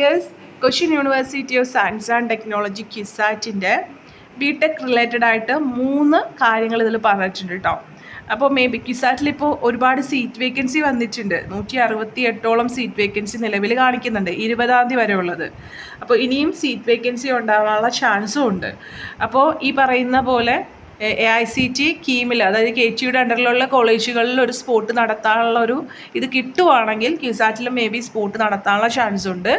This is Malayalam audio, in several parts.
Yes, Cochin university of science and technology കിസാറ്റിൻ്റെ ബിടെക് റിലേറ്റഡ് ആയിട്ട് 3 കാര്യങ്ങൾ ഇതിൽ പറഞ്ഞിട്ടുണ്ട് കേട്ടോ. അപ്പോൾ മേ ബി കിസാറ്റിൽ ഇപ്പോൾ ഒരുപാട് സീറ്റ് വേക്കൻസി വന്നിട്ടുണ്ട്. 168ഓളം സീറ്റ് വേക്കൻസി നിലവിൽ കാണിക്കുന്നുണ്ട്, 20-ാം തീയതി വരെ ഉള്ളത്. അപ്പോൾ ഇനിയും സീറ്റ് വേക്കൻസി ഉണ്ടാകാനുള്ള ചാൻസും ഉണ്ട്. അപ്പോൾ ഈ പറയുന്ന പോലെ AICT കീമിൽ, അതായത് KTയുടെ അണ്ടറിലുള്ള കോളേജുകളിൽ ഒരു സ്പോട്ട് നടത്താനുള്ള ഒരു ഇത് കിട്ടുവാണെങ്കിൽ കിസാറ്റിൽ മേ ബി സ്പോട്ട് നടത്താനുള്ള ചാൻസ് ഉണ്ട്.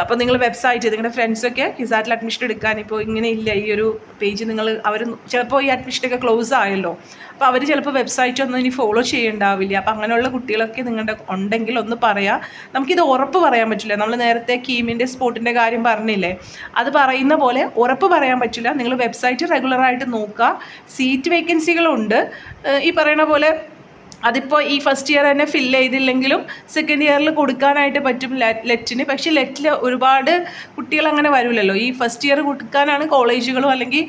അപ്പോൾ നിങ്ങൾ വെബ്സൈറ്റ്, നിങ്ങളുടെ ഫ്രണ്ട്സൊക്കെ കിസാറ്റിൽ അഡ്മിഷൻ എടുക്കാൻ ഇപ്പോൾ ഇങ്ങനെ ഇല്ല, ഈ ഒരു പേജ് നിങ്ങൾ അവർ ചിലപ്പോൾ ഈ അഡ്മിഷനൊക്കെ ക്ലോസ് ആയല്ലോ, അപ്പോൾ അവർ ചിലപ്പോൾ വെബ്സൈറ്റ് ഒന്നും ഇനി ഫോളോ ചെയ്യണ്ടാവില്ല. അപ്പോൾ അങ്ങനെയുള്ള കുട്ടികളൊക്കെ നിങ്ങളുടെ ഉണ്ടെങ്കിൽ ഒന്ന് പറയാം. നമുക്കിത് ഉറപ്പ് പറയാൻ പറ്റില്ല. നമ്മൾ നേരത്തെ കീമിൻ്റെ സ്പോട്ടിൻ്റെ കാര്യം പറഞ്ഞില്ലേ, അത് പറയുന്ന പോലെ ഉറപ്പ് പറയാൻ പറ്റില്ല. നിങ്ങൾ വെബ്സൈറ്റ് റെഗുലറായിട്ട് നോക്കുക. സീറ്റ് വേക്കൻസികളുണ്ട്. ഈ പറയുന്ന പോലെ അതിപ്പോൾ ഈ ഫസ്റ്റ് ഇയർ തന്നെ ഫില്ല് ചെയ്തില്ലെങ്കിലും സെക്കൻഡ് ഇയറിൽ കൊടുക്കാനായിട്ട് പറ്റും ലെറ്റിന്. പക്ഷേ ലെറ്റിൽ ഒരുപാട് കുട്ടികൾ അങ്ങനെ വരില്ലല്ലോ. ഈ ഫസ്റ്റ് ഇയർ കൊടുക്കാനാണ് കോളേജുകളും അല്ലെങ്കിൽ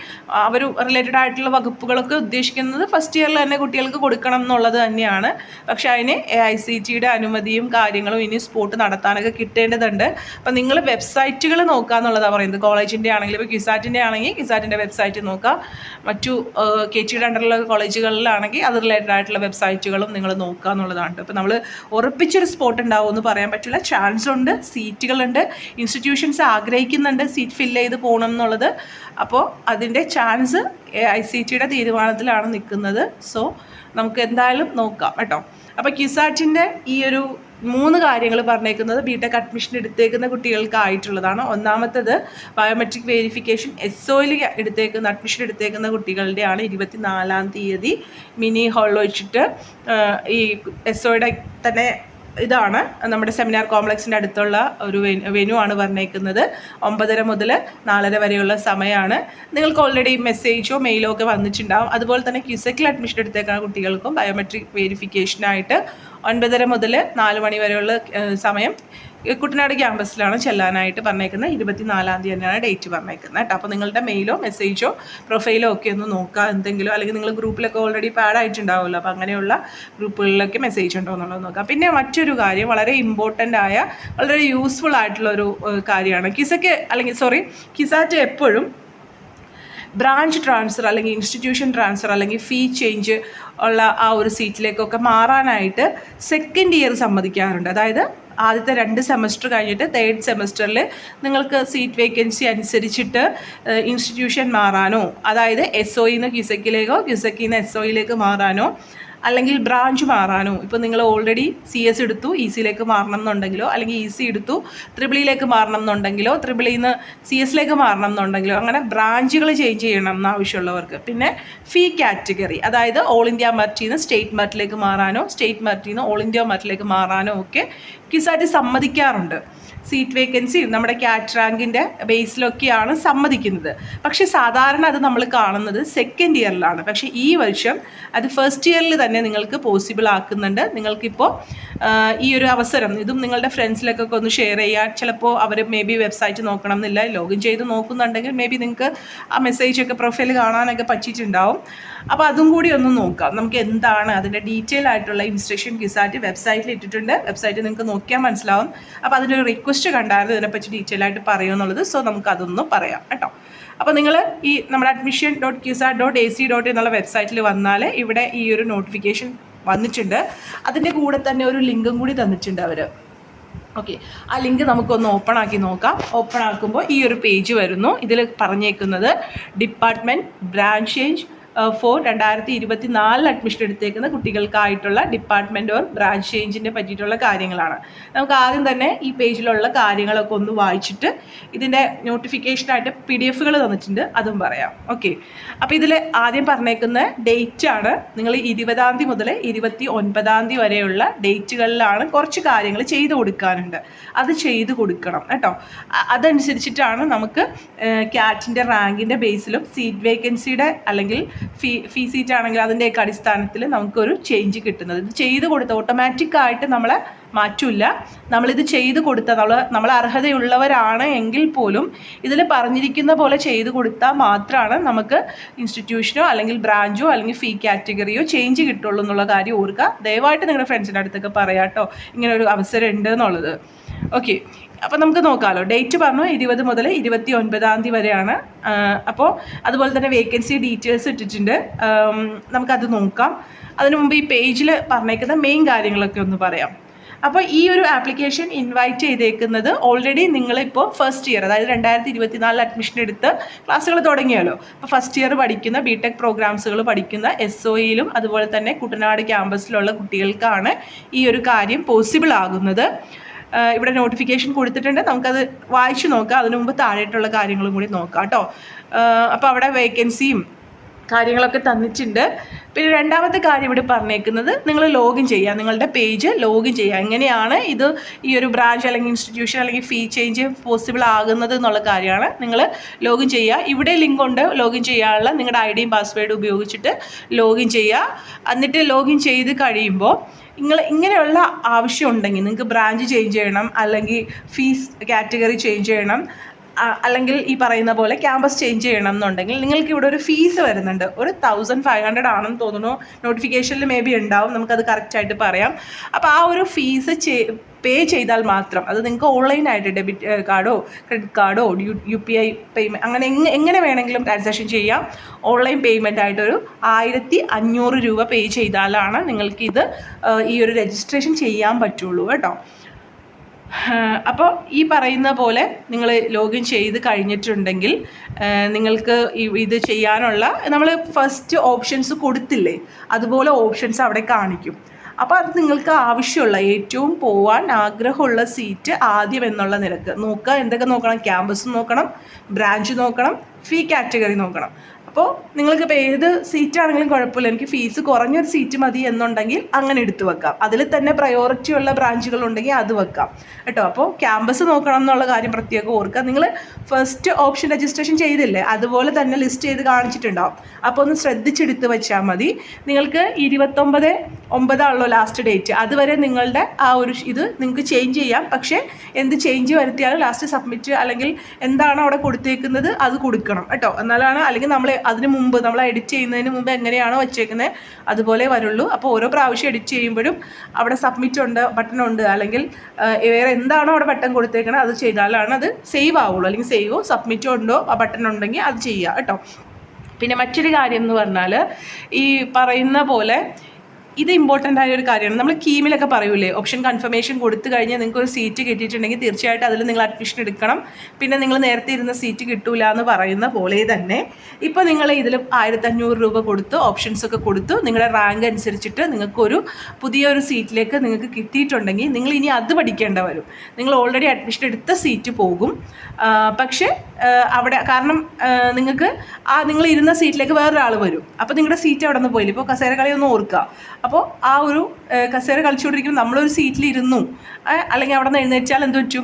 അവർ റിലേറ്റഡ് ആയിട്ടുള്ള വകുപ്പുകളൊക്കെ ഉദ്ദേശിക്കുന്നത്. ഫസ്റ്റ് ഇയറിൽ തന്നെ കുട്ടികൾക്ക് കൊടുക്കണം എന്നുള്ളത് തന്നെയാണ്. പക്ഷേ അതിന് AICTയുടെ അനുമതിയും കാര്യങ്ങളും ഇനി സ്പോട്ട് നടത്താനൊക്കെ കിട്ടേണ്ടതുണ്ട്. അപ്പം നിങ്ങൾ വെബ്സൈറ്റുകൾ നോക്കുക എന്നുള്ളതാണ് പറയുന്നത്. കോളേജിൻ്റെ ആണെങ്കിൽ ഇപ്പോൾ കിസാറ്റിൻ്റെ ആണെങ്കിൽ കിസാറ്റിൻ്റെ വെബ്സൈറ്റ് നോക്കുക. മറ്റു KTയുടെ അണ്ടറിലുള്ള കോളേജുകളിലാണെങ്കിൽ അത് റിലേറ്റഡ് ആയിട്ടുള്ള വെബ്സൈറ്റുകളും നിങ്ങൾ നോക്കുക എന്നുള്ളതാണ്. അപ്പോൾ നമ്മൾ ഉറപ്പിച്ചൊരു സ്പോട്ട് ഉണ്ടാവും എന്ന് പറയാൻ പറ്റില്ല. ചാൻസ് ഉണ്ട്, സീറ്റുകളുണ്ട്, ഇൻസ്റ്റിറ്റ്യൂഷൻസ് ആഗ്രഹിക്കുന്നുണ്ട് സീറ്റ് ഫില്ല് ചെയ്ത് പോകണം എന്നുള്ളത്. അപ്പോൾ അതിൻ്റെ ചാൻസ് AICTയുടെ തീരുമാനത്തിലാണ് നിൽക്കുന്നത്. സോ നമുക്ക് എന്തായാലും നോക്കാം കേട്ടോ. അപ്പോൾ കിസാറ്റിൻ്റെ ഈ ഒരു 3 കാര്യങ്ങൾ പറഞ്ഞേക്കുന്നത് ബിടെക് അഡ്മിഷൻ എടുത്തേക്കുന്ന കുട്ടികൾക്കായിട്ടുള്ളതാണ്. ഒന്നാമത്തേത് ബയോമെട്രിക് വെരിഫിക്കേഷൻ SOയിൽ അഡ്മിഷൻ എടുത്തേക്കുന്ന കുട്ടികളുടെയാണ്. 24-ാം തീയതി മിനി ഹാളിൽ വെച്ചിട്ട് ഈ SOയുടെ തന്നെ ഇതാണ് നമ്മുടെ സെമിനാർ കോംപ്ലക്സിൻ്റെ അടുത്തുള്ള ഒരു വെന്യൂ ആണ് പറഞ്ഞേക്കുന്നത്. 9:30 മുതൽ 4:30 വരെയുള്ള സമയമാണ്. നിങ്ങൾക്ക് ഓൾറെഡി മെസ്സേജോ മെയിലോ ഒക്കെ വന്നിട്ടുണ്ടാവും. അതുപോലെ തന്നെ ക്യുസെക്കിൽ അഡ്മിഷൻ എടുത്തേക്കുന്ന കുട്ടികൾക്കും ബയോമെട്രിക് വെരിഫിക്കേഷനായിട്ട് 9:30 മുതൽ 4 മണി വരെയുള്ള സമയം കുട്ടനാട് ക്യാമ്പസിലാണ് ചെല്ലാനായിട്ട് പറഞ്ഞേക്കുന്നത്. 24-ാം തീയതി തന്നെയാണ് ഡേറ്റ് പറഞ്ഞേക്കുന്നത് കേട്ടോ. അപ്പോൾ നിങ്ങളുടെ മെയിലോ മെസ്സേജോ പ്രൊഫൈലോ ഒക്കെ ഒന്ന് നോക്കുക. എന്തെങ്കിലും അല്ലെങ്കിൽ നിങ്ങൾ ഗ്രൂപ്പിലൊക്കെ ഓൾറെഡി പാഡ് ആയിട്ടുണ്ടാവുമല്ലോ, അപ്പോൾ അങ്ങനെയുള്ള ഗ്രൂപ്പുകളിലൊക്കെ മെസ്സേജ് ഉണ്ടോ എന്നുള്ളത് നോക്കാം. പിന്നെ മറ്റൊരു കാര്യം, വളരെ ഇമ്പോർട്ടൻ്റ് ആയ വളരെ യൂസ്ഫുൾ ആയിട്ടുള്ളൊരു കാര്യമാണ് കിസാറ്റ് എപ്പോഴും ബ്രാഞ്ച് ട്രാൻസ്ഫർ അല്ലെങ്കിൽ ഇൻസ്റ്റിറ്റ്യൂഷൻ ട്രാൻസ്ഫർ അല്ലെങ്കിൽ ഫീ ചേഞ്ച് ഉള്ള ആ ഒരു സീറ്റിലേക്കൊക്കെ മാറാനായിട്ട് സെക്കൻഡ് ഇയർ സമ്മതിക്കാറുണ്ട്. അതായത് ആദ്യത്തെ 2 സെമസ്റ്റർ കഴിഞ്ഞിട്ട് 3rd സെമസ്റ്ററിൽ നിങ്ങൾക്ക് സീറ്റ് വേക്കൻസി അനുസരിച്ചിട്ട് ഇൻസ്റ്റിറ്റ്യൂഷൻ മാറാനോ, അതായത് SOയിൽ നിന്ന് ക്യുസെക്കിലേക്കോ ക്യുസെക്കിൽ നിന്ന് SOയിലേക്ക് മാറാനോ അല്ലെങ്കിൽ ബ്രാഞ്ച് മാറാനോ, ഇപ്പോൾ നിങ്ങൾ ഓൾറെഡി CS എടുത്തു ECയിലേക്ക് മാറണം എന്നുണ്ടെങ്കിലോ, അല്ലെങ്കിൽ EC എടുത്തു EEയിലേക്ക് മാറണം എന്നുണ്ടെങ്കിലോ, EEയിൽ നിന്ന് CS മാറണം എന്നുണ്ടെങ്കിലോ, അങ്ങനെ ബ്രാഞ്ചുകൾ ചേഞ്ച് ചെയ്യണം എന്നാവശ്യമുള്ളവർക്ക്. പിന്നെ ഫീ കാറ്റഗറി, അതായത് ഓൾ ഇന്ത്യ മെറിറ്റിൽ നിന്ന് സ്റ്റേറ്റ് മെറിറ്റിലേക്ക് മാറാനോ, സ്റ്റേറ്റ് മെറിറ്റിൽ നിന്ന് ഓൾ ഇന്ത്യ മെറിറ്റിലേക്ക് മാറാനോ ഒക്കെ കിസാറ്റ് സമ്മതിക്കാറുണ്ട്. സീറ്റ് വേക്കൻസി നമ്മുടെ കാറ്റ് റാങ്കിൻ്റെ ബേസിലൊക്കെയാണ് സമ്മതിക്കുന്നത്. പക്ഷേ സാധാരണ അത് നമ്മൾ കാണുന്നത് സെക്കൻഡ് ഇയറിലാണ്. പക്ഷേ ഈ വർഷം അത് ഫസ്റ്റ് ഇയറിൽ തന്നെ നിങ്ങൾക്ക് പോസിബിൾ ആക്കുന്നുണ്ട്. നിങ്ങൾക്കിപ്പോൾ ഈ ഒരു അവസരം, ഇതും നിങ്ങളുടെ ഫ്രണ്ട്സിലേക്കൊക്കെ ഒന്ന് ഷെയർ ചെയ്യാൻ. ചിലപ്പോൾ അവർ മേ ബി വെബ്സൈറ്റ് നോക്കണം എന്നില്ല, ലോഗിൻ ചെയ്ത് നോക്കുന്നുണ്ടെങ്കിൽ മേ ബി നിങ്ങൾക്ക് ആ മെസ്സേജൊക്കെ പ്രൊഫൈൽ കാണാനൊക്കെ പറ്റിയിട്ടുണ്ടാവും. അപ്പോൾ അതും കൂടി ഒന്ന് നോക്കാം. നമുക്ക് എന്താണ് അതിൻ്റെ ഡീറ്റെയിൽ ആയിട്ടുള്ള ഇൻസ്ട്രക്ഷൻ കിസാറ്റ് വെബ്സൈറ്റിൽ ഇട്ടിട്ടുണ്ട്. വെബ്സൈറ്റ് നിങ്ങൾക്ക് നോക്കിയാൽ മനസ്സിലാവും. അപ്പോൾ അതിൻ്റെ ഒരു റിക്വസ്റ്റ് കണ്ടായിരുന്നു ഇതിനെപ്പറ്റി ഡീറ്റെയിൽ ആയിട്ട് പറയുമെന്നുള്ളത്. സോ നമുക്ക് അതൊന്നും പറയാം കേട്ടോ. അപ്പോൾ നിങ്ങൾ ഈ നമ്മുടെ admission.kisat.ac.in എന്നുള്ള വെബ്സൈറ്റിൽ വന്നാൽ ഇവിടെ ഈ ഒരു നോട്ടിഫിക്കേഷൻ വന്നിട്ടുണ്ട്. അതിൻ്റെ കൂടെ തന്നെ ഒരു ലിങ്കും കൂടി തന്നിട്ടുണ്ട് അവർ. ഓക്കെ, ആ ലിങ്ക് നമുക്കൊന്ന് ഓപ്പൺ ആക്കി നോക്കാം. ഓപ്പൺ ആക്കുമ്പോൾ ഈ ഒരു പേജ് വരുന്നു. ഇതിൽ പറഞ്ഞേക്കുന്നത് department branch change for 2024 admission എടുത്തേക്കുന്ന കുട്ടികൾക്കായിട്ടുള്ള ഡിപ്പാർട്ട്മെൻറ്റ് ഓർ ബ്രാഞ്ച് ചേഞ്ചിനെ പറ്റിയിട്ടുള്ള കാര്യങ്ങളാണ്. നമുക്ക് ആദ്യം തന്നെ ഈ പേജിലുള്ള കാര്യങ്ങളൊക്കെ ഒന്ന് വായിച്ചിട്ട് ഇതിൻ്റെ നോട്ടിഫിക്കേഷനായിട്ട് PDF തന്നിട്ടുണ്ട്, അതും പറയാം. ഓക്കെ, അപ്പോൾ ഇതിൽ ആദ്യം പറഞ്ഞേക്കുന്ന ഡേറ്റാണ്. നിങ്ങൾ 20-ാം തീയതി മുതൽ 29-ാം തീയതി വരെയുള്ള ഡേറ്റുകളിലാണ് കുറച്ച് കാര്യങ്ങൾ ചെയ്തു കൊടുക്കാനുണ്ട്. അത് ചെയ്തു കൊടുക്കണം കേട്ടോ. അതനുസരിച്ചിട്ടാണ് നമുക്ക് കാറ്റിൻ്റെ റാങ്കിൻ്റെ ബേസിലും സീറ്റ് വേക്കൻസിയുടെ അല്ലെങ്കിൽ ഫീ സീറ്റ് ആണെങ്കിൽ അതിൻ്റെയൊക്കെ അടിസ്ഥാനത്തിൽ നമുക്കൊരു ചേഞ്ച് കിട്ടുന്നത്. ഇത് ചെയ്ത് കൊടുത്ത ഓട്ടോമാറ്റിക്കായിട്ട് നമ്മളെ മാറ്റില്ല. നമ്മളിത് ചെയ്ത് കൊടുത്താൽ നമ്മൾ അർഹതയുള്ളവരാണ് എങ്കിൽ പോലും ഇതിൽ പറഞ്ഞിരിക്കുന്ന പോലെ ചെയ്ത് കൊടുത്താൽ മാത്രമാണ് നമുക്ക് ഇൻസ്റ്റിറ്റ്യൂഷനോ അല്ലെങ്കിൽ ബ്രാഞ്ചോ അല്ലെങ്കിൽ ഫീ കാറ്റഗറിയോ ചേഞ്ച് കിട്ടുള്ളൂ എന്നുള്ള കാര്യം ഓർക്കുക. ദയവായിട്ട് നിങ്ങളുടെ ഫ്രണ്ട്സിൻ്റെ അടുത്തൊക്കെ പറയാം കേട്ടോ, ഇങ്ങനെ ഒരു അവസരം ഉണ്ട് എന്നുള്ളത്. ഓക്കെ, അപ്പോൾ നമുക്ക് നോക്കാമല്ലോ. ഡേറ്റ് പറഞ്ഞു 20 മുതൽ 29 വരെയാണ്. അപ്പോൾ അതുപോലെ തന്നെ വേക്കൻസി ഡീറ്റെയിൽസ് ഇട്ടിട്ടുണ്ട്. നമുക്കത് നോക്കാം. അതിനു മുമ്പ് ഈ പേജിൽ പറഞ്ഞേക്കുന്ന മെയിൻ കാര്യങ്ങളൊക്കെ ഒന്ന് പറയാം. അപ്പോൾ ഈ ഒരു ആപ്ലിക്കേഷൻ ഇൻവൈറ്റ് ചെയ്തേക്കുന്നത് ഓൾറെഡി നിങ്ങളിപ്പോൾ ഫസ്റ്റ് ഇയർ, അതായത് 2024 അഡ്മിഷൻ എടുത്ത് ക്ലാസ്സുകൾ തുടങ്ങിയല്ലോ. അപ്പോൾ ഫസ്റ്റ് ഇയർ പഠിക്കുന്ന ബിടെക് പ്രോഗ്രാംസുകൾ പഠിക്കുന്ന SOEയിലും അതുപോലെ തന്നെ കുട്ടനാട് ക്യാമ്പസിലുള്ള കുട്ടികൾക്കാണ് ഈ ഒരു കാര്യം പോസിബിൾ ആകുന്നത്. ഇവിടെ നോട്ടിഫിക്കേഷൻ കൊടുത്തിട്ടുണ്ട്, നമുക്കത് വായിച്ചു നോക്കാം. അതിനു മുമ്പ് താഴെയായിട്ടുള്ള കാര്യങ്ങളും കൂടി നോക്കാം കേട്ടോ. അപ്പോൾ അവിടെ വേക്കൻസിയും കാര്യങ്ങളൊക്കെ തന്നിട്ടുണ്ട്. പിന്നെ രണ്ടാമത്തെ കാര്യം ഇവിടെ പറഞ്ഞേക്കുന്നത് നിങ്ങൾ ലോഗിൻ ചെയ്യുക, നിങ്ങളുടെ പേജ് ലോഗിൻ ചെയ്യുക. എങ്ങനെയാണ് ഇത് ഈ ഒരു ബ്രാഞ്ച് അല്ലെങ്കിൽ ഇൻസ്റ്റിറ്റ്യൂഷൻ അല്ലെങ്കിൽ ഫീ ചേഞ്ച് പോസിബിൾ ആകുന്നത് എന്നുള്ള കാര്യമാണ്. നിങ്ങൾ ലോഗിൻ ചെയ്യുക. ഇവിടെ ലിങ്ക് ഉണ്ട് ലോഗിൻ ചെയ്യാനുള്ള. നിങ്ങളുടെ ഐഡിയും പാസ്വേഡും ഉപയോഗിച്ചിട്ട് ലോഗിൻ ചെയ്യുക. എന്നിട്ട് ലോഗിൻ ചെയ്ത് കഴിയുമ്പോൾ നിങ്ങൾ ഇങ്ങനെയുള്ള ആവശ്യം ഉണ്ടെങ്കിൽ, നിങ്ങൾക്ക് ബ്രാഞ്ച് ചേഞ്ച് ചെയ്യണം, അല്ലെങ്കിൽ ഫീസ് കാറ്റഗറി ചേഞ്ച് ചെയ്യണം, അല്ലെങ്കിൽ ഈ പറയുന്ന പോലെ ക്യാമ്പസ് ചേഞ്ച് ചെയ്യണം എന്നുണ്ടെങ്കിൽ നിങ്ങൾക്ക് ഇവിടെ ഒരു ഫീസ് വരുന്നുണ്ട്. ഒരു 1500 ആണെന്ന് തോന്നുന്നു. നോട്ടിഫിക്കേഷനിൽ മേ ബി ഉണ്ടാവും, നമുക്കത് കറക്റ്റായിട്ട് പറയാം. അപ്പോൾ ആ ഒരു ഫീസ് പേ ചെയ്താൽ മാത്രം, അത് നിങ്ങൾക്ക് ഓൺലൈനായിട്ട് ഡെബിറ്റ് കാർഡോ ക്രെഡിറ്റ് കാർഡോ UPI പേയ്മെൻറ്റ് അങ്ങനെ എങ്ങനെ വേണമെങ്കിലും ട്രാൻസാക്ഷൻ ചെയ്യാം. ഓൺലൈൻ പേയ്മെൻ്റ് ആയിട്ടൊരു 1500 രൂപ പേ ചെയ്താലാണ് നിങ്ങൾക്കിത് ഈ ഒരു രജിസ്ട്രേഷൻ ചെയ്യാൻ പറ്റുള്ളൂ കേട്ടോ. അപ്പോൾ ഈ പറയുന്ന പോലെ നിങ്ങൾ ലോഗിൻ ചെയ്ത് കഴിഞ്ഞിട്ടുണ്ടെങ്കിൽ നിങ്ങൾക്ക് ഇത് ചെയ്യാനുള്ള നമ്മൾ ഫസ്റ്റ് ഓപ്ഷൻസ് കൊടുത്തില്ലേ, അതുപോലെ ഓപ്ഷൻസ് അവിടെ കാണിക്കും. അപ്പോൾ അത് നിങ്ങൾക്ക് ആവശ്യമുള്ള ഏറ്റവും പോവാൻ ആഗ്രഹമുള്ള സീറ്റ് ആദ്യം എന്നുള്ള നിരക്ക് നോക്കുക. എന്തൊക്കെ നോക്കണം? ക്യാമ്പസ് നോക്കണം, ബ്രാഞ്ച് നോക്കണം, ഫീ കാറ്റഗറി നോക്കണം. അപ്പോൾ നിങ്ങൾക്കിപ്പോൾ ഏത് സീറ്റാണെങ്കിലും കുഴപ്പമില്ല, എനിക്ക് ഫീസ് കുറഞ്ഞൊരു സീറ്റ് മതി എന്നുണ്ടെങ്കിൽ അങ്ങനെ എടുത്തു വെക്കാം. അതിൽ തന്നെ പ്രയോറിറ്റി ഉള്ള ബ്രാഞ്ചുകളുണ്ടെങ്കിൽ അത് വെക്കാം കേട്ടോ. അപ്പോൾ ക്യാമ്പസ് നോക്കണം എന്നുള്ള കാര്യം പ്രത്യേകം ഓർക്കുക. നിങ്ങൾ ഫസ്റ്റ് ഓപ്ഷൻ രജിസ്ട്രേഷൻ ചെയ്തില്ലേ, അതുപോലെ തന്നെ ലിസ്റ്റ് ചെയ്ത് കാണിച്ചിട്ടുണ്ടാവും. അപ്പോൾ ഒന്ന് ശ്രദ്ധിച്ചെടുത്ത് വെച്ചാൽ മതി. നിങ്ങൾക്ക് 29/9 ലാസ്റ്റ് ഡേറ്റ്. അതുവരെ നിങ്ങളുടെ ആ ഒരു ഇത് നിങ്ങൾക്ക് ചേഞ്ച് ചെയ്യാം. പക്ഷേ എന്ത് ചേഞ്ച് വരുത്തിയാലും ലാസ്റ്റ് സബ്മിറ്റ് അല്ലെങ്കിൽ എന്താണ് അവിടെ കൊടുത്തേക്കുന്നത് അത് കൊടുക്കണം കേട്ടോ. എന്നാലാണ്, അല്ലെങ്കിൽ നമ്മൾ അതിന് മുമ്പ് നമ്മൾ എഡിറ്റ് ചെയ്യുന്നതിന് മുമ്പ് എങ്ങനെയാണോ വെച്ചേക്കുന്നത് അതുപോലെ വരുള്ളൂ. അപ്പോൾ ഓരോ പ്രാവശ്യം എഡിറ്റ് ചെയ്യുമ്പോഴും അവിടെ സബ്മിറ്റ് ഉണ്ട്, ബട്ടൺ ഉണ്ട്, അല്ലെങ്കിൽ വേറെ എന്താണോ അവിടെ ബട്ടൺ കൊടുത്തേക്കണത് അത് ചെയ്താലാണ് അത് സേവ് ആവുള്ളൂ. അല്ലെങ്കിൽ സേവോ സബ്മിറ്റോ ഉണ്ടോ ആ ബട്ടൺ ഉണ്ടെങ്കിൽ അത് ചെയ്യുക കേട്ടോ. പിന്നെ മറ്റൊരു കാര്യം എന്ന് പറഞ്ഞാൽ ഈ പറയുന്ന പോലെ ഇത് ഇമ്പോർട്ടൻ്റ് ആയ ഒരു കാര്യമാണ്. നമ്മൾ കീമിലൊക്കെ പറയൂലേ, ഓപ്ഷൻ കൺഫർമേഷൻ കൊടുത്തു കഴിഞ്ഞാൽ നിങ്ങൾക്ക് ഒരു സീറ്റ് കിട്ടിയിട്ടുണ്ടെങ്കിൽ തീർച്ചയായിട്ടും അതിൽ നിങ്ങൾ അഡ്മിഷൻ എടുക്കണം. പിന്നെ നിങ്ങൾ നേരത്തെ ഇരുന്ന സീറ്റ് കിട്ടൂല എന്ന് പറയുന്ന പോലെ തന്നെ ഇപ്പോൾ നിങ്ങൾ ഇതിൽ 1500 രൂപ കൊടുത്ത് ഓപ്ഷൻസൊക്കെ കൊടുത്തു, നിങ്ങളുടെ റാങ്ക് അനുസരിച്ചിട്ട് നിങ്ങൾക്കൊരു പുതിയൊരു സീറ്റിലേക്ക് നിങ്ങൾക്ക് കിട്ടിയിട്ടുണ്ടെങ്കിൽ നിങ്ങൾ ഇനി അത് പഠിക്കേണ്ട വരും. നിങ്ങൾ ഓൾറെഡി അഡ്മിഷൻ എടുത്ത സീറ്റ് പോകും. പക്ഷേ അവിടെ കാരണം നിങ്ങൾക്ക് നിങ്ങൾ ഇരുന്ന സീറ്റിലേക്ക് വേറൊരാൾ വരും. അപ്പോൾ നിങ്ങളുടെ സീറ്റ് അവിടെ നിന്ന് പോയില്ല. ഇപ്പോൾ കസേര കളി ഒന്ന് ഓർക്കുക. അപ്പോൾ ആ ഒരു കസേര കളിച്ചുകൊണ്ടിരിക്കുമ്പോൾ നമ്മളൊരു സീറ്റിലിരുന്നു, അല്ലെങ്കിൽ അവിടെ നിന്ന് എഴുന്നേറ്റാൽ എന്ത് പറ്റും?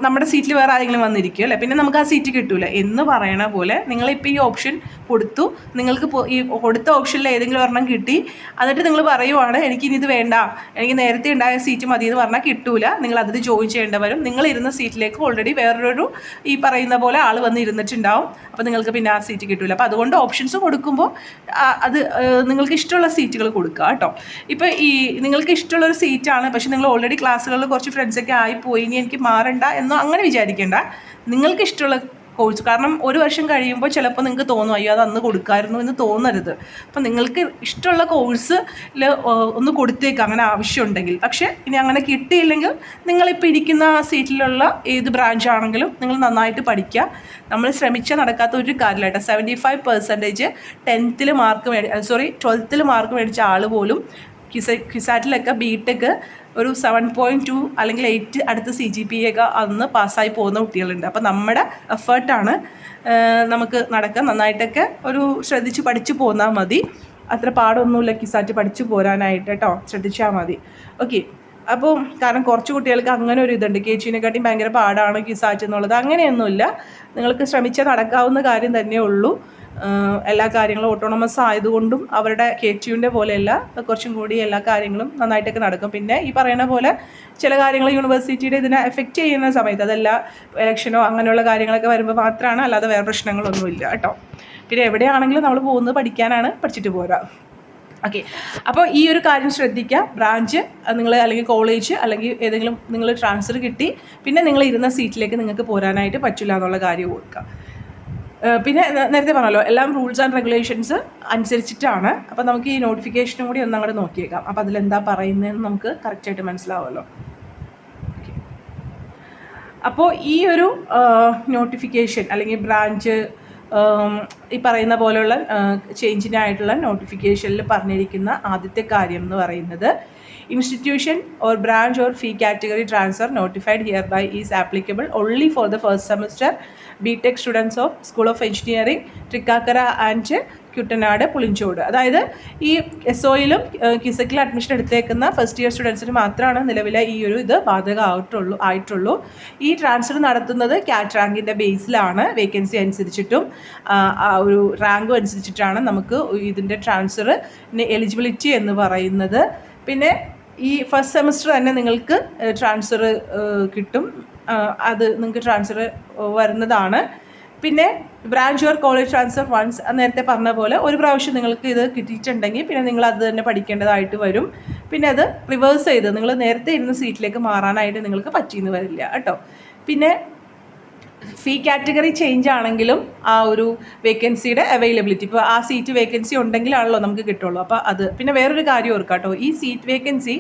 നമ്മുടെ സീറ്റിൽ വേറെ ആരെങ്കിലും വന്നിരിക്കും അല്ലേ, പിന്നെ നമുക്ക് ആ സീറ്റ് കിട്ടൂല എന്ന് പറയണ പോലെ നിങ്ങളിപ്പോൾ ഈ ഓപ്ഷൻ കൊടുത്തു, നിങ്ങൾക്ക് ഈ കൊടുത്ത ഓപ്ഷനിൽ ഏതെങ്കിലും ഒരെണ്ണം കിട്ടി, എന്നിട്ട് നിങ്ങൾ പറയുവാണ് എനിക്കിനി ഇത് വേണ്ട, എനിക്ക് നേരത്തെ ഉണ്ടായ സീറ്റ് മതി എന്ന് പറഞ്ഞാൽ കിട്ടൂല. നിങ്ങൾ അതിൽ ജോയിൻ ചെയ്യേണ്ട വരും. നിങ്ങളിരുന്ന സീറ്റിലേക്ക് ഓൾറെഡി വേറൊരു ഈ പറയുന്ന പോലെ ആൾ വന്ന് ഇരുന്നിട്ടുണ്ടാവും. അപ്പോൾ നിങ്ങൾക്ക് പിന്നെ ആ സീറ്റ് കിട്ടൂല. അപ്പോൾ അതുകൊണ്ട് ഓപ്ഷൻസ് കൊടുക്കുമ്പോൾ അത് നിങ്ങൾക്ക് ഇഷ്ടമുള്ള സീറ്റുകൾ കൊടുക്കുക കേട്ടോ. ഇപ്പോൾ ഈ നിങ്ങൾക്ക് ഇഷ്ടമുള്ളൊരു സീറ്റാണ്, പക്ഷേ നിങ്ങൾ ഓൾറെഡി ക്ലാസ്സുകളിൽ കുറച്ച് ഫ്രണ്ട്സൊക്കെ ആയിപ്പോയി, ഇനി എനിക്ക് മാറണ്ട എന്നോ അങ്ങനെ വിചാരിക്കേണ്ട. നിങ്ങൾക്ക് ഇഷ്ടമുള്ള കോഴ്സ്, കാരണം ഒരു വർഷം കഴിയുമ്പോൾ ചിലപ്പോൾ നിങ്ങൾക്ക് തോന്നും അയ്യോ അത് അന്ന് കൊടുക്കാമായിരുന്നു എന്ന് തോന്നരുത്. അപ്പം നിങ്ങൾക്ക് ഇഷ്ടമുള്ള കോഴ്സിൽ ഒന്ന് കൊടുത്തേക്കാം അങ്ങനെ ആവശ്യമുണ്ടെങ്കിൽ. പക്ഷേ ഇനി അങ്ങനെ കിട്ടിയില്ലെങ്കിൽ നിങ്ങളിപ്പോൾ ഇരിക്കുന്ന സീറ്റിലുള്ള ഏത് ബ്രാഞ്ചാണെങ്കിലും നിങ്ങൾ നന്നായിട്ട് പഠിക്കുക. നമ്മൾ ശ്രമിച്ചാൽ നടക്കാത്ത ഒരു കാര്യമില്ല കേട്ടോ. 75% 10th മാർക്ക് 12th മാർക്ക് മേടിച്ച ആൾ പോലും ക്യുസാറ്റിലൊക്കെ ബിടെക് ഒരു 7.2 അല്ലെങ്കിൽ 8 അടുത്ത CGPA ഒക്കെ അന്ന് പാസ്സായി പോകുന്ന കുട്ടികളുണ്ട്. അപ്പോൾ നമ്മുടെ എഫേർട്ടാണ് നമുക്ക് നടക്കുക. നന്നായിട്ടൊക്കെ ഒരു ശ്രദ്ധിച്ച് പഠിച്ചു പോന്നാൽ മതി. അത്ര പാടൊന്നുമില്ല ക്യുസാറ്റ് പഠിച്ചു പോരാനായിട്ട് കേട്ടോ, ശ്രദ്ധിച്ചാൽ മതി. ഓക്കെ. അപ്പോൾ കാരണം കുറച്ച് കുട്ടികൾക്ക് അങ്ങനെ ഒരു ഇതുണ്ട്, KG-നെക്കാട്ടിയും ഭയങ്കര പാടാണ് ക്യുസാറ്റ് എന്നുള്ളത്. അങ്ങനെയൊന്നുമില്ല, നിങ്ങൾക്ക് ശ്രമിച്ചാൽ നടക്കാവുന്ന കാര്യം തന്നെ ഉള്ളൂ. എല്ലാ കാര്യങ്ങളും ഓട്ടോണമസ് ആയതുകൊണ്ടും അവരുടെ KTUവിൻ്റെ പോലെയല്ല, കുറച്ചും കൂടി എല്ലാ കാര്യങ്ങളും നന്നായിട്ടൊക്കെ നടക്കും. പിന്നെ ഈ പറയുന്ന പോലെ ചില കാര്യങ്ങൾ യൂണിവേഴ്സിറ്റിയുടെ ഇതിനെ എഫക്റ്റ് ചെയ്യുന്ന സമയത്ത്, അതല്ല ഇലക്ഷനോ അങ്ങനെയുള്ള കാര്യങ്ങളൊക്കെ വരുമ്പോൾ മാത്രമാണ്, അല്ലാതെ വേറെ പ്രശ്നങ്ങളൊന്നുമില്ല കേട്ടോ. പിന്നെ എവിടെയാണെങ്കിലും നമ്മൾ പോകുന്നത് പഠിക്കാനാണ്, പഠിച്ചിട്ട് പോരാ. ഓക്കെ. അപ്പോൾ ഈ ഒരു കാര്യം ശ്രദ്ധിക്കുക. ബ്രാഞ്ച് നിങ്ങൾ അല്ലെങ്കിൽ കോളേജ് അല്ലെങ്കിൽ ഏതെങ്കിലും നിങ്ങൾ ട്രാൻസ്ഫർ കിട്ടി പിന്നെ നിങ്ങൾ ഇരുന്ന സീറ്റിലേക്ക് നിങ്ങൾക്ക് പോരാനായിട്ട് പറ്റില്ല എന്നുള്ള കാര്യം ഓർക്കുക. പിന്നെ നേരത്തെ പറഞ്ഞല്ലോ എല്ലാം റൂൾസ് ആൻഡ് റെഗുലേഷൻസ് അനുസരിച്ചിട്ടാണ്. അപ്പോൾ നമുക്ക് ഈ നോട്ടിഫിക്കേഷനും കൂടി ഒന്ന് അങ്ങോട്ട് നോക്കിയേക്കാം. അപ്പോൾ അതിലെന്താ പറയുന്നതെന്ന് നമുക്ക് കറക്റ്റായിട്ട് മനസ്സിലാവുമല്ലോ. അപ്പോൾ ഈ ഒരു നോട്ടിഫിക്കേഷൻ അല്ലെങ്കിൽ ബ്രാഞ്ച് ഈ പറയുന്ന പോലെയുള്ള ചേഞ്ചിനായിട്ടുള്ള നോട്ടിഫിക്കേഷനിൽ പറഞ്ഞിരിക്കുന്ന ആദ്യത്തെ കാര്യം എന്ന് പറയുന്നത് institution or branch or fee category transfer notified hereby is applicable only for the first semester BTech students of School of Engineering, Trikakara and Kuttanad Pulinchode. അതായത് ഈ എസ് ഒയിലും കിസക്കിലും അഡ്മിഷൻ എടുത്തേക്കുന്ന ഫസ്റ്റ് ഇയർ സ്റ്റുഡൻസിന് മാത്രമാണ് നിലവിലെ ഈ ഒരു ഇത് ആയിട്ടുള്ളൂ. ഈ ട്രാൻസ്ഫർ നടത്തുന്നത് കാറ്റ് റാങ്കിൻ്റെ ബേസിലാണ്. വേക്കൻസി അനുസരിച്ചിട്ടും ഒരു റാങ്കും അനുസരിച്ചിട്ടാണ് നമുക്ക് ഇതിൻ്റെ ട്രാൻസ്ഫറിന് എലിജിബിലിറ്റി എന്ന് പറയുന്നത്. പിന്നെ ഈ ഫസ്റ്റ് സെമസ്റ്റർ തന്നെ നിങ്ങൾക്ക് ട്രാൻസ്ഫർ കിട്ടും. അത് നിങ്ങൾക്ക് ട്രാൻസ്ഫർ വരുന്നതാണ്. പിന്നെ branch or college transfer once നേരത്തെ പറഞ്ഞ പോലെ ഒരു പ്രാവശ്യം നിങ്ങൾക്ക് ഇത് കിട്ടിയിട്ടുണ്ടെങ്കിൽ പിന്നെ നിങ്ങൾ അത് തന്നെ പഠിക്കേണ്ടതായിട്ട് വരും. പിന്നെ അത് റിവേഴ്സ് ചെയ്ത് നിങ്ങൾ നേരത്തെ ഇരുന്ന സീറ്റിലേക്ക് മാറാനായിട്ട് നിങ്ങൾക്ക് പറ്റിയെന്ന് വരില്ല കേട്ടോ. പിന്നെ ഫീ കാറ്റഗറി ചേഞ്ച് ആണെങ്കിലും ആ ഒരു വേക്കൻസിയുടെ അവൈലബിലിറ്റി, ഇപ്പോൾ ആ സീറ്റ് വേക്കൻസി ഉണ്ടെങ്കിലാണല്ലോ നമുക്ക് കിട്ടുള്ളൂ. അപ്പോൾ അത് പിന്നെ വേറൊരു കാര്യം ഓർക്കാം കേട്ടോ. ഈ സീറ്റ് വേക്കൻസി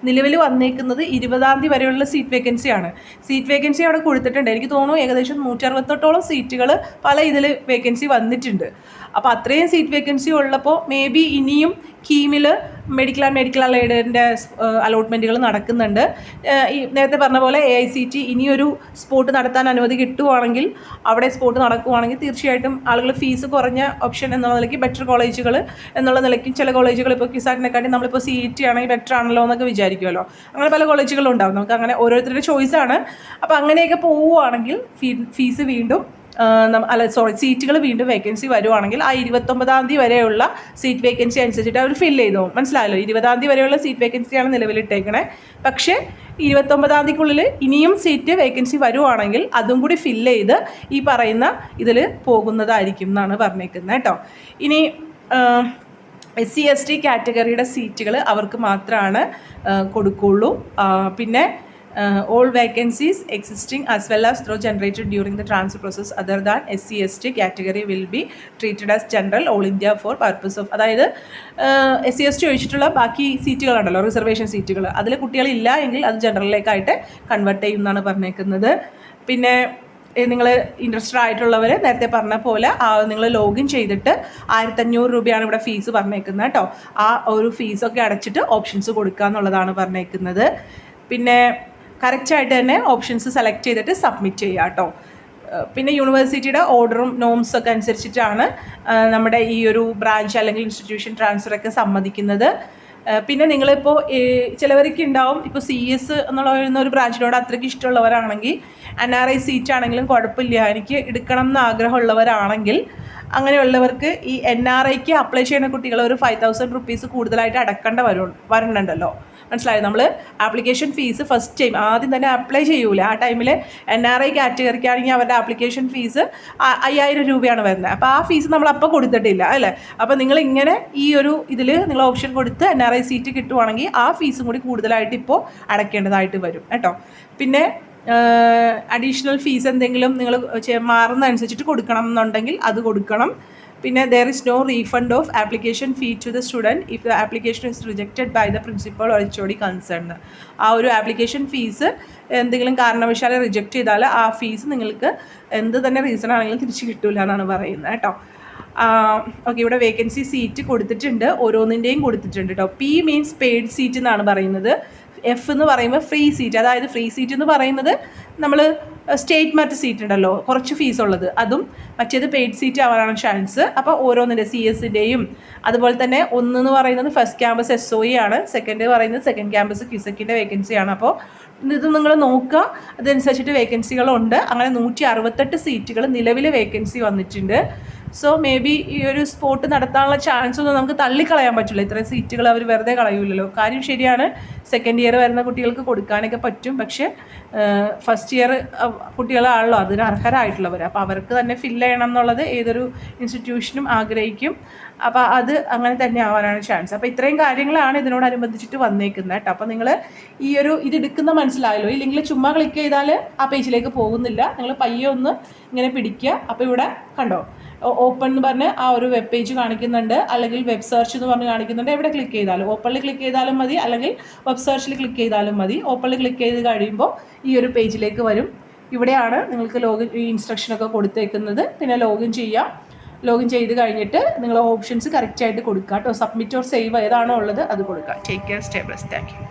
നിലവിൽ വന്നേക്കുന്നത് 20-ാം തീയതി വരെയുള്ള സീറ്റ് വേക്കൻസിയാണ്. സീറ്റ് വേക്കൻസി അവിടെ കൊടുത്തിട്ടുണ്ട്. എനിക്ക് തോന്നുന്നു ഏകദേശം 168ഓളം സീറ്റുകൾ പല ഇതിൽ വേക്കൻസി വന്നിട്ടുണ്ട്. അപ്പോൾ അത്രയും സീറ്റ് വേക്കൻസി ഉള്ളപ്പോൾ മേ ബി ഇനിയും കീമിൽ മെഡിക്കൽ ആൻഡ് മെഡിക്കൽ അലൈഡിൻ്റെ അലോട്ട്മെൻറ്റുകൾ നടക്കുന്നുണ്ട്. ഈ നേരത്തെ പറഞ്ഞ പോലെ AICT ഇനിയൊരു സ്പോട്ട് നടത്താൻ അനുമതി കിട്ടുവാണെങ്കിൽ അവിടെ സ്പോട്ട് നടക്കുവാണെങ്കിൽ തീർച്ചയായിട്ടും ആളുകൾ ഫീസ് കുറഞ്ഞ ഓപ്ഷൻ എന്നുള്ള നിലയ്ക്ക് ബെറ്റർ കോളേജുകൾ എന്നുള്ള നിലയ്ക്ക് ചില കോളേജുകൾ ഇപ്പോൾ കിസാറ്റിനെക്കാട്ടി നമ്മളിപ്പോൾ CET ആണെങ്കിൽ ബെറ്റർ ആണല്ലോ എന്നൊക്കെ വിചാരിക്കുമല്ലോ. അങ്ങനെ പല കോളേജുകളും ഉണ്ടാവും. നമുക്ക് അങ്ങനെ ഓരോരുത്തരുടെ ചോയ്സാണ്. അപ്പോൾ അങ്ങനെയൊക്കെ പോവുകയാണെങ്കിൽ ഫീസ് വീണ്ടും സീറ്റുകൾ വീണ്ടും വേക്കൻസി വരുവാണെങ്കിൽ ആ 29-ാം തീയതി വരെയുള്ള സീറ്റ് വേക്കൻസി അനുസരിച്ചിട്ട് അവർ ഫില്ല് ചെയ്തു. മനസ്സിലായല്ലോ. 20-ാം തീയതി വരെയുള്ള സീറ്റ് വേക്കൻസിയാണ് നിലവിലിട്ടേക്കണേ. പക്ഷേ 29-ാം തീയതിക്കുള്ളിൽ ഇനിയും സീറ്റ് വേക്കൻസി വരുവാണെങ്കിൽ അതും കൂടി ഫില്ല് ചെയ്ത് ഈ പറയുന്ന ഇതിൽ പോകുന്നതായിരിക്കും എന്നാണ് പറഞ്ഞേക്കുന്നത് കേട്ടോ. ഇനി SC/ST കാറ്റഗറിയുടെ സീറ്റുകൾ അവർക്ക് മാത്രമാണ് കൊടുക്കുള്ളൂ. പിന്നെ all vacancies existing as well as through generated during the transfer process other than SC/ST category will be treated as general all India for purpose of, അതായത് SC/ST ഒഴിച്ചിട്ടുള്ള ബാക്കി സീറ്റുകളുണ്ടല്ലോ റിസർവേഷൻ സീറ്റുകൾ, അതിൽ കുട്ടികളില്ല എങ്കിൽ അത് ജനറലിലേക്കായിട്ട് കൺവേർട്ട് ചെയ്യുമെന്നാണ് പറഞ്ഞേക്കുന്നത്. പിന്നെ നിങ്ങൾ ഇൻട്രസ്റ്റഡ് ആയിട്ടുള്ളവർ നേരത്തെ പറഞ്ഞ പോലെ നിങ്ങൾ ലോഗിൻ ചെയ്തിട്ട് 1500 രൂപയാണ് ഇവിടെ ഫീസ് പറഞ്ഞേക്കുന്നത് കേട്ടോ. ആ ഒരു ഫീസൊക്കെ അടച്ചിട്ട് ഓപ്ഷൻസ് കൊടുക്കുക എന്നുള്ളതാണ് പറഞ്ഞേക്കുന്നത്. പിന്നെ കറക്റ്റായിട്ട് തന്നെ ഓപ്ഷൻസ് സെലക്ട് ചെയ്തിട്ട് സബ്മിറ്റ് ചെയ്യുക കേട്ടോ. പിന്നെ യൂണിവേഴ്സിറ്റിയുടെ ഓർഡറും നോംസൊക്കെ അനുസരിച്ചിട്ടാണ് നമ്മുടെ ഈ ഒരു ബ്രാഞ്ച് അല്ലെങ്കിൽ ഇൻസ്റ്റിറ്റ്യൂഷൻ ട്രാൻസ്ഫറൊക്കെ സമ്മതിക്കുന്നത്. പിന്നെ നിങ്ങളിപ്പോൾ ചിലവർക്ക് ഉണ്ടാവും ഇപ്പോൾ CS എന്നുള്ള ഒരു ബ്രാഞ്ചിനോട് അത്രയ്ക്ക് ഇഷ്ടമുള്ളവരാണെങ്കിൽ NRI സീറ്റ് ആണെങ്കിലും കുഴപ്പമില്ല, എനിക്ക് എടുക്കണം എന്ന് ആഗ്രഹമുള്ളവരാണെങ്കിൽ അങ്ങനെയുള്ളവർക്ക് ഈ NRIക്ക് അപ്ലൈ ചെയ്യുന്ന കുട്ടികൾ ഒരു 5000 റുപ്പീസ് കൂടുതലായിട്ട് അടക്കേണ്ട വരണുണ്ടല്ലോ. മനസ്സിലായോ? നമ്മൾ ആപ്ലിക്കേഷൻ ഫീസ് ഫസ്റ്റ് ടൈം ആദ്യം തന്നെ അപ്ലൈ ചെയ്യൂല. ആ ടൈമിൽ NRI കാറ്റഗറിക്കാണെങ്കിൽ അവരുടെ ആപ്ലിക്കേഷൻ ഫീസ് 5000 രൂപയാണ് വരുന്നത്. അപ്പോൾ ആ ഫീസ് നമ്മൾ അപ്പോൾ കൊടുത്തിട്ടില്ല അല്ലേ. അപ്പോൾ നിങ്ങളിങ്ങനെ ഈ ഒരു ഇതിൽ നിങ്ങൾ ഓപ്ഷൻ കൊടുത്ത് NRI സീറ്റ് കിട്ടുവാണെങ്കിൽ ആ ഫീസും കൂടി കൂടുതലായിട്ട് ഇപ്പോൾ അടയ്ക്കേണ്ടതായിട്ട് വരും കേട്ടോ. പിന്നെ അഡീഷണൽ ഫീസ് എന്തെങ്കിലും നിങ്ങൾ മാറുന്നതനുസരിച്ചിട്ട് കൊടുക്കണം എന്നുണ്ടെങ്കിൽ അത് കൊടുക്കണം. പിന്നെ there is no refund of application fee to the student if the application is rejected by the principal or HOD concerned. ആ ഒരു ആപ്ലിക്കേഷൻ ഫീസ് എന്തെങ്കിലും കാരണവശാൽ റിജക്റ്റ് ചെയ്താൽ ആ ഫീസ് നിങ്ങൾക്ക് എന്ത് തന്നെ റീസൺ ആണെങ്കിലും തിരിച്ച് കിട്ടില്ല എന്നാണ് പറയുന്നത് കേട്ടോ. ഓക്കെ, ഇവിടെ വേക്കൻസി സീറ്റ് കൊടുത്തിട്ടുണ്ട്, ഓരോന്നിൻ്റെയും കൊടുത്തിട്ടുണ്ട് കേട്ടോ. P മീൻസ് പെയ്ഡ് സീറ്റ് എന്നാണ് പറയുന്നത്. F എന്ന് പറയുമ്പോൾ ഫ്രീ സീറ്റ്, അതായത് ഫ്രീ സീറ്റ് എന്ന് പറയുന്നത് നമ്മൾ സ്റ്റേറ്റ് മറ്റ് സീറ്റ് ഉണ്ടല്ലോ കുറച്ച് ഫീസ് ഉള്ളത്, അതും മറ്റേത് പെയ്ഡ് സീറ്റ് ആവാനാണ് ചാൻസ്. അപ്പോൾ ഓരോന്നിൻ്റെ CS-ൻ്റെയും അതുപോലെ തന്നെ ഒന്നെന്ന് പറയുന്നത് ഫസ്റ്റ് ക്യാമ്പസ് SOE ആണ്, സെക്കൻഡ് പറയുന്നത് സെക്കൻഡ് ക്യാമ്പസ് കിസക്കിൻ്റെ വേക്കൻസിയാണ്. അപ്പോൾ ഇത് നിങ്ങൾ നോക്കുക, അതനുസരിച്ചിട്ട് വേക്കൻസികളുണ്ട്. അങ്ങനെ 168 സീറ്റുകൾ നിലവിൽ വേക്കൻസി വന്നിട്ടുണ്ട്. സോ മേ ബി ഈ ഒരു സ്പോട്ട് നടത്താനുള്ള ചാൻസ് ഒന്നും നമുക്ക് തള്ളിക്കളയാൻ പറ്റില്ല. ഇത്രയും സീറ്റുകൾ അവർ വെറുതെ കളയൂലല്ലോ. കാര്യം ശരിയാണ്, സെക്കൻഡ് ഇയർ വരുന്ന കുട്ടികൾക്ക് കൊടുക്കാനൊക്കെ പറ്റും. പക്ഷേ ഫസ്റ്റ് ഇയർ കുട്ടികളാണല്ലോ അതിന് അർഹരായിട്ടുള്ളവർ. അപ്പോൾ അവർക്ക് തന്നെ ഫില്ല് ചെയ്യണം എന്നുള്ളത് ഏതൊരു ഇൻസ്റ്റിറ്റ്യൂഷനും ആഗ്രഹിക്കും. അപ്പോൾ അത് അങ്ങനെ തന്നെ ആവാനാണ് ചാൻസ്. അപ്പോൾ ഇത്രയും കാര്യങ്ങളാണ് ഇതിനോടനുബന്ധിച്ചിട്ട് വന്നേക്കുന്നത് കേട്ടോ. അപ്പോൾ നിങ്ങൾ ഈ ഒരു ഇത് എടുക്കുന്ന മനസ്സിലായല്ലോ. ഇല്ലെങ്കിൽ ചുമ്മാ ക്ലിക്ക് ചെയ്താൽ ആ പേജിലേക്ക് പോകുന്നില്ല. നിങ്ങൾ പയ്യെ ഒന്ന് ഇങ്ങനെ പിടിക്കുക. അപ്പോൾ ഇവിടെ കണ്ടോ ഓപ്പൺ എന്ന് പറഞ്ഞ് ആ ഒരു വെബ് പേജ് കാണിക്കുന്നുണ്ട്, അല്ലെങ്കിൽ വെബ് സെർച്ച് എന്ന് പറഞ്ഞ് കാണിക്കുന്നുണ്ട്. എവിടെ ക്ലിക്ക് ചെയ്താലും, ഓപ്പണിൽ ക്ലിക്ക് ചെയ്താലും മതി, അല്ലെങ്കിൽ വെബ് സെർച്ചിൽ ക്ലിക്ക് ചെയ്താലും മതി. ഓപ്പണിൽ ക്ലിക്ക് ചെയ്ത് കഴിയുമ്പോൾ ഈ ഒരു പേജിലേക്ക് വരും. ഇവിടെയാണ് നിങ്ങൾക്ക് ലോഗിൻ ഈ ഇൻസ്ട്രക്ഷനൊക്കെ കൊടുത്തേക്കുന്നത്. പിന്നെ ലോഗിൻ ചെയ്യാം. ലോഗിൻ ചെയ്ത് കഴിഞ്ഞിട്ട് നിങ്ങൾ ഓപ്ഷൻസ് കറക്റ്റായിട്ട് കൊടുക്കുക കേട്ടോ. സബ്മിറ്റ് ഓർ സേവ് ഏതാണോ ഉള്ളത് അത് കൊടുക്കുക. Take care, stay blessed. Thank you.